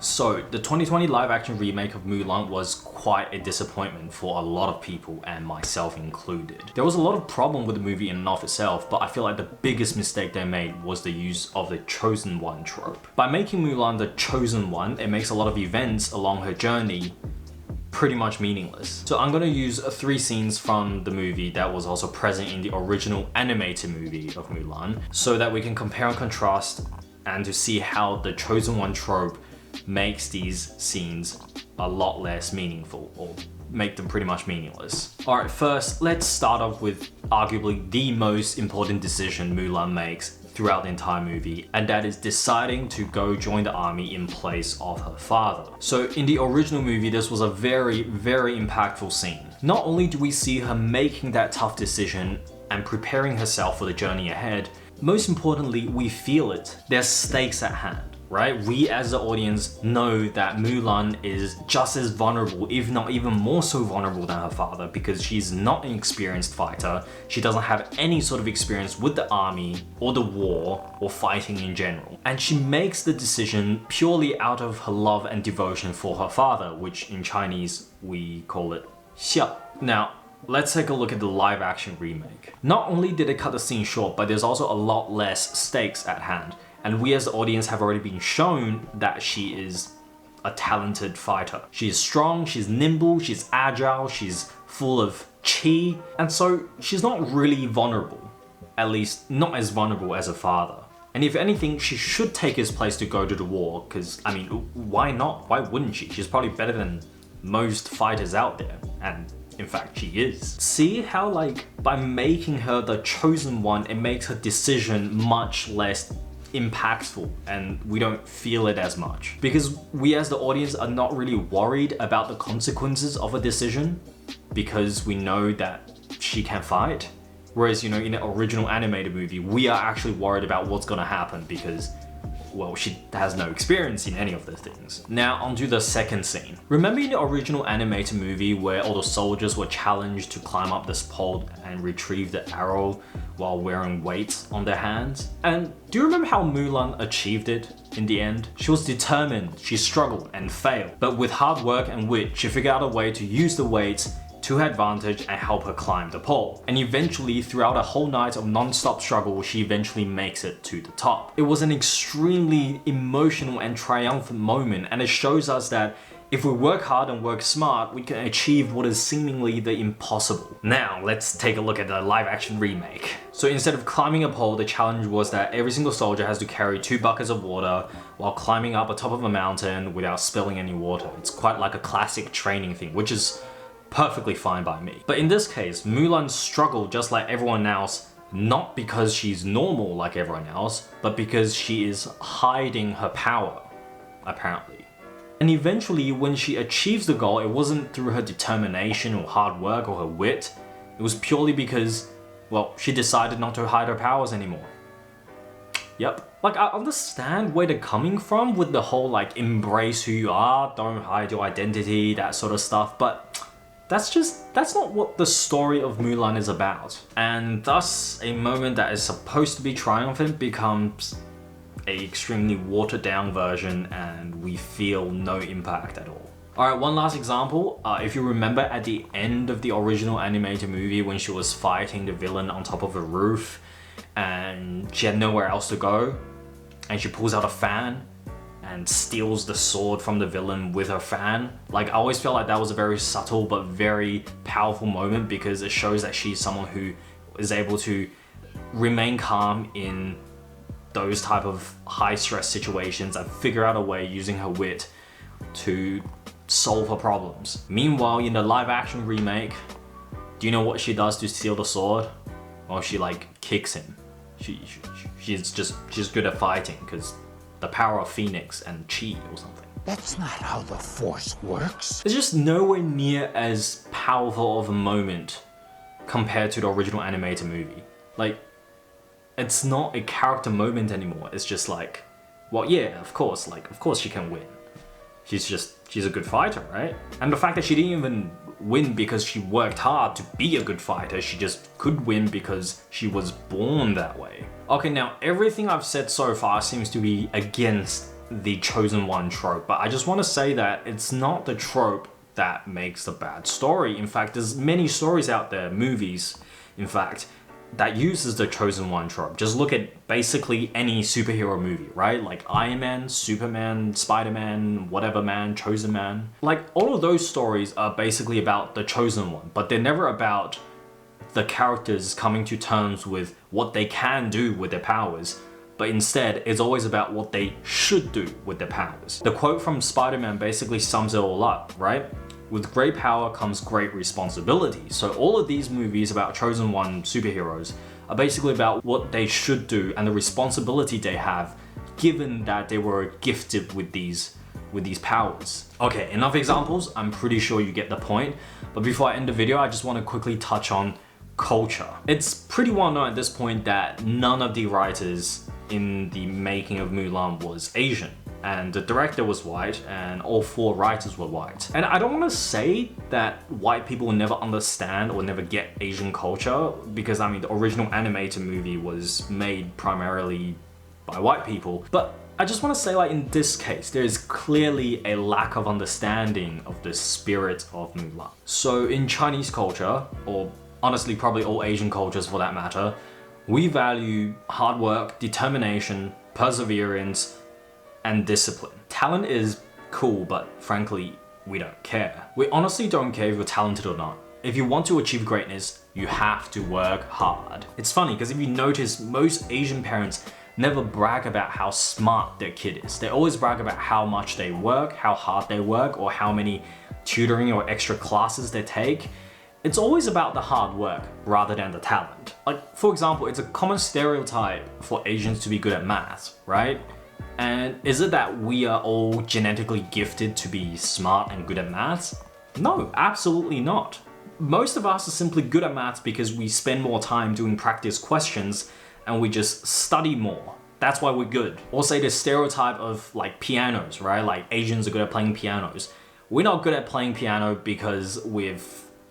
So, the 2020 live-action remake of Mulan was quite a disappointment for a lot of people, and myself included. There was a lot of problem with the movie in and of itself, but I feel like the biggest mistake they made was the use of the Chosen One trope. By making Mulan the Chosen One, it makes a lot of events along her journey pretty much meaningless. So I'm gonna use 3 scenes from the movie that was also present in the original animated movie of Mulan, so that we can compare and contrast and to see how the Chosen One trope makes these scenes a lot less meaningful, or make them pretty much meaningless. Alright, first, let's start off with arguably the most important decision Mulan makes throughout the entire movie, and that is deciding to go join the army in place of her father. So in the original movie, this was a very impactful scene. Not only do we see her making that tough decision and preparing herself for the journey ahead, most importantly, we feel it. There's stakes at hand, right? We as the audience know that Mulan is just as vulnerable, if not even more so vulnerable than her father, because she's not an experienced fighter. She doesn't have any sort of experience with the army or the war or fighting in general. And she makes the decision purely out of her love and devotion for her father, which in Chinese we call it xia. Now, let's take a look at the live action remake. Not only did it cut the scene short, but there's also a lot less stakes at hand. And we as the audience have already been shown that she is a talented fighter. She's strong, she's nimble, she's agile, she's full of chi, and so she's not really vulnerable. At least not as vulnerable as her father. And if anything, she should take his place to go to the war, because I mean, why not? Why wouldn't she? She's probably better than most fighters out there, and in fact, she is. See how, like, by making her the chosen one, it makes her decision much less impactful, and we don't feel it as much. Because we as the audience are not really worried about the consequences of a decision, because we know that she can fight. Whereas, you know, in the original animated movie, we are actually worried about what's gonna happen because, well, she has no experience in any of those things. Now, onto the second scene. Remember in the original animated movie where all the soldiers were challenged to climb up this pole and retrieve the arrow while wearing weights on their hands? And do you remember how Mulan achieved it in the end? She was determined, she struggled and failed, but with hard work and wit, she figured out a way to use the weights to her advantage and help her climb the pole. And eventually, throughout a whole night of non-stop struggle, she eventually makes it to the top. It was an extremely emotional and triumphant moment, and it shows us that if we work hard and work smart, we can achieve what is seemingly the impossible. Now, let's take a look at the live-action remake. So instead of climbing a pole, the challenge was that every single soldier has to carry 2 buckets of water while climbing up the top of a mountain without spilling any water. It's quite like a classic training thing, which is perfectly fine by me. But in this case, Mulan struggled just like everyone else, not because she's normal like everyone else, but because she is hiding her power, apparently. And eventually, when she achieves the goal, it wasn't through her determination or hard work or her wit. It was purely because, well, she decided not to hide her powers anymore. Yep. Like, I understand where they're coming from with the whole, like, embrace who you are, don't hide your identity, that sort of stuff, but that's not what the story of Mulan is about. And thus, a moment that is supposed to be triumphant becomes a extremely watered down version, and we feel no impact at all. Alright, one last example. If you remember at the end of the original animated movie when she was fighting the villain on top of a roof and she had nowhere else to go, and she pulls out a fan and steals the sword from the villain with her fan. Like, I always felt like that was a very subtle but very powerful moment, because it shows that she's someone who is able to remain calm in those type of high stress situations and figure out a way using her wit to solve her problems. Meanwhile, in the live action remake, do you know what she does to steal the sword? Well, she like kicks him. She's good at fighting because the power of Phoenix and chi or something. That's not how the Force works. It's just nowhere near as powerful of a moment compared to the original animated movie. Like, it's not a character moment anymore. It's just like, well, yeah, of course she can win. She's a good fighter, right? And the fact that she didn't even win because she worked hard to be a good fighter, she just could win because she was born that way. Okay, now everything I've said so far seems to be against the chosen one trope, but I just want to say that it's not the trope that makes a bad story. In fact, there's many stories out there, movies, in fact, that uses the chosen one trope. Just look at basically any superhero movie, right? Like Iron Man, Superman, Spider-Man, whatever man, chosen man. Like all of those stories are basically about the chosen one, but they're never about the characters coming to terms with what they can do with their powers, but instead it's always about what they should do with their powers. The quote from Spider-Man basically sums it all up, right? With great power comes great responsibility. So all of these movies about chosen one superheroes are basically about what they should do and the responsibility they have given that they were gifted with these powers. Okay, enough examples. I'm pretty sure you get the point. But before I end the video, I just want to quickly touch on culture. It's pretty well known at this point that none of the writers in the making of Mulan was Asian. And the director was white, and all 4 writers were white. And I don't want to say that white people will never understand or never get Asian culture, because I mean, the original animated movie was made primarily by white people. But I just want to say, like, in this case, there is clearly a lack of understanding of the spirit of Mulan. So in Chinese culture, or honestly probably all Asian cultures for that matter, we value hard work, determination, perseverance, and discipline. Talent is cool, but frankly, we don't care. We honestly don't care if you're talented or not. If you want to achieve greatness, you have to work hard. It's funny because if you notice, most Asian parents never brag about how smart their kid is. They always brag about how much they work, how hard they work, or how many tutoring or extra classes they take. It's always about the hard work rather than the talent. Like, for example, it's a common stereotype for Asians to be good at maths, right? And is it that we are all genetically gifted to be smart and good at maths? No, absolutely not. Most of us are simply good at maths because we spend more time doing practice questions and we just study more. That's why we're good. Or say the stereotype of like pianos, right? Like Asians are good at playing pianos. We're not good at playing piano because we're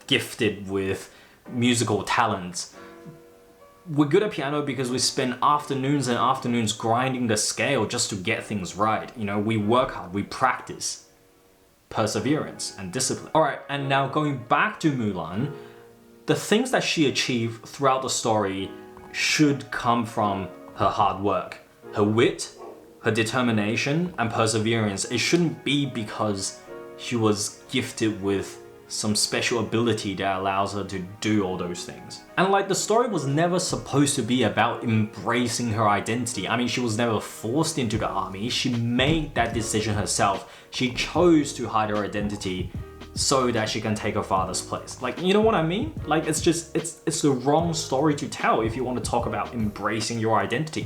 gifted with musical talents. We're good at piano because we spend afternoons and afternoons grinding the scale just to get things right. You know, we work hard, we practice. Perseverance and discipline. Alright, and now going back to Mulan, the things that she achieved throughout the story should come from her hard work. Her wit, her determination, and perseverance. It shouldn't be because she was gifted with some special ability that allows her to do all those things. And like, the story was never supposed to be about embracing her identity. I mean, she was never forced into the army. She made that decision herself. She chose to hide her identity so that she can take her father's place. Like, you know what I mean? Like, it's the wrong story to tell if you want to talk about embracing your identity.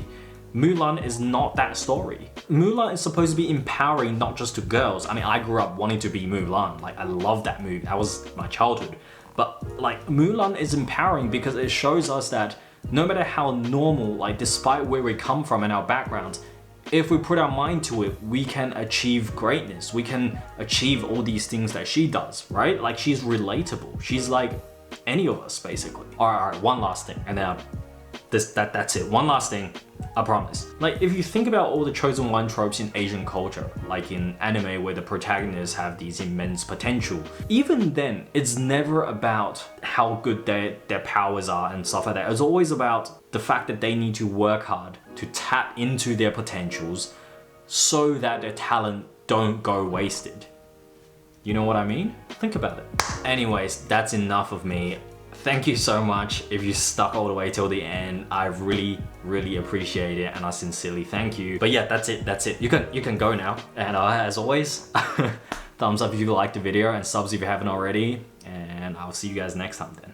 Mulan is not that story. Mulan is supposed to be empowering not just to girls. I mean, I grew up wanting to be Mulan. Like, I love that movie. That was my childhood. But like, Mulan is empowering because it shows us that no matter how normal, like despite where we come from and our backgrounds, if we put our mind to it, we can achieve greatness. We can achieve all these things that she does, right? Like, she's relatable. She's like any of us, basically. All right, one last thing, and then that's it. One last thing, I promise. Like, if you think about all the chosen one tropes in Asian culture, like in anime where the protagonists have these immense potential, even then, it's never about how good their powers are and stuff like that. It's always about the fact that they need to work hard to tap into their potentials so that their talent don't go wasted. You know what I mean? Think about it. Anyways, that's enough of me. Thank you so much if you stuck all the way till the end. I really, really appreciate it, and I sincerely thank you. But yeah, that's it. You can go now. And as always, thumbs up if you liked the video and subs if you haven't already. And I'll see you guys next time then.